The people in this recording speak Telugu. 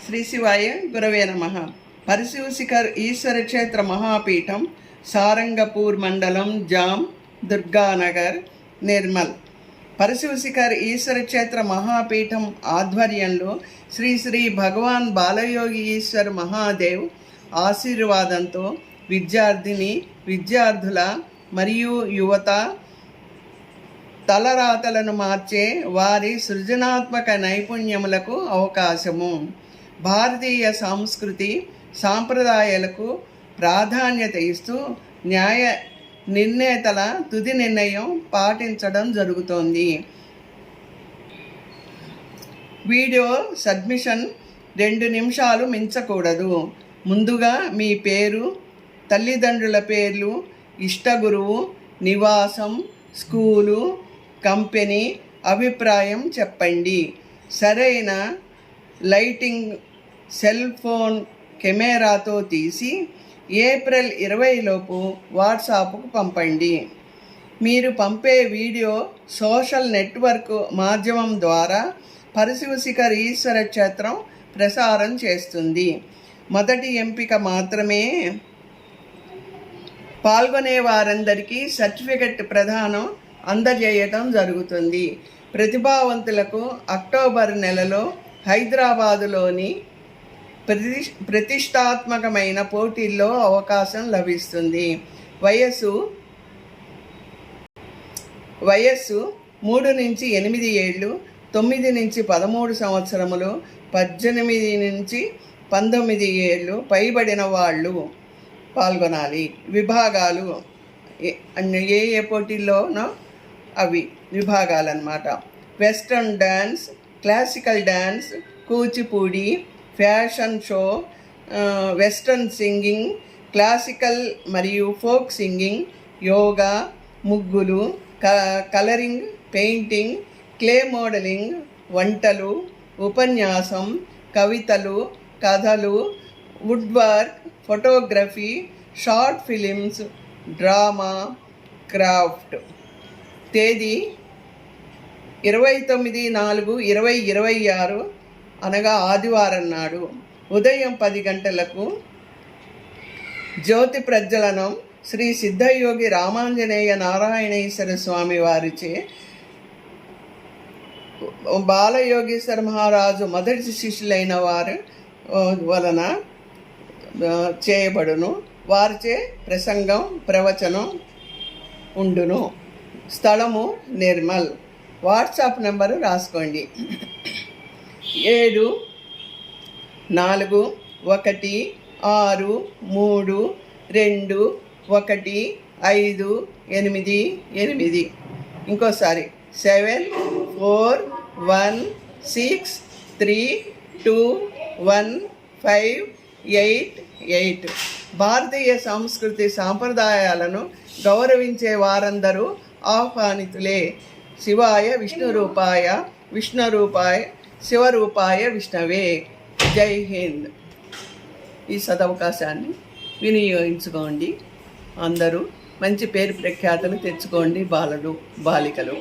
శ్రీ శివాయ గురవే నమః. పరిశివశిఖర్ ఈశ్వర క్షేత్ర మహాపీఠం, సారంగపూర్ మండలం, జామ్, దుర్గానగర్, నిర్మల్. పరిశివశిఖర్ ఈశ్వర క్షేత్ర మహాపీఠం ఆధ్వర్యంలో శ్రీ శ్రీ భగవాన్ బాలయోగి ఈశ్వర్ మహాదేవ్ ఆశీర్వాదంతో విద్యార్థుల మరియు యువత తలరాతలను మార్చే వారి సృజనాత్మక నైపుణ్యములకు అవకాశము. భారతీయ సంస్కృతి సాంప్రదాయాలకు ప్రాధాన్యత ఇస్తూ న్యాయ నిర్ణేతల తుది నిర్ణయం పాటించడం జరుగుతోంది. వీడియో సబ్మిషన్ 2 నిమిషాలు మించకూడదు. ముందుగా మీ పేరు, తల్లిదండ్రుల పేర్లు, ఇష్టగురువు, నివాసం, స్కూలు, కంపెనీ, అభిప్రాయం చెప్పండి. సరైన లైటింగ్ సెల్ ఫోన్ కెమెరాతో తీసి ఏప్రిల్ 20 లోపు వాట్సాప్కు పంపండి. మీరు పంపే వీడియో సోషల్ నెట్వర్క్ మాధ్యమం ద్వారా పరిశివశిఖర్ ఈశ్వర క్షేత్రం ప్రసారం చేస్తుంది. మొదటి ఎంపిక మాత్రమే. పాల్గొనే వారందరికీ సర్టిఫికెట్ ప్రదానం అందజేయటం జరుగుతుంది. ప్రతిభావంతులకు అక్టోబర్ నెలలో హైదరాబాదులోని ప్రతిష్టాత్మకమైన పోటీల్లో అవకాశం లభిస్తుంది. వయస్సు 3 నుంచి 8 ఏళ్ళు, 9 నుంచి 13 సంవత్సరములు, 18 నుంచి 19 ఏళ్ళు పైబడిన వాళ్ళు పాల్గొనాలి. విభాగాలు ఏ పోటీల్లోనో అవి విభాగాలన్నమాట. Western dance, classical dance, Kuchipudi, fashion show, western singing, classical మరియు ఫోక్ సింగింగ్, యోగా, ముగ్గులు, కలరింగ్, పెయింటింగ్, క్లే మోడలింగ్, వంటలు, ఉపన్యాసం, కవితలు, కథలు, wood work, photography, short films, drama, craft. తేదీ 29/4/2026 అనగా ఆదివారం నాడు ఉదయం 10 గంటలకు జ్యోతి ప్రజ్వలనం శ్రీ సిద్ధయోగి రామాంజనేయ నారాయణేశ్వర స్వామి వారిచే బాలయోగీశ్వర మహారాజు మొదటి శిష్యులైన వారు వలన చేయబడును. వారిచే ప్రసంగం, ప్రవచనం ఉండును. స్థలము నిర్మల్. వాట్సాప్ నెంబరు రాసుకోండి: 7446321588. ఇంకోసారి 7416321588. భారతీయ సంస్కృతి సాంప్రదాయాలను గౌరవించే వారందరూ ఆహ్వానితులే. శివాయ విష్ణురూపాయ శివరూపాయ విష్ణవే. జై హింద్. ఈ సదవకాశాన్ని వినియోగించుకోండి. అందరూ మంచి పేరు ప్రఖ్యాతులు తెచ్చుకోండి. బాలికలు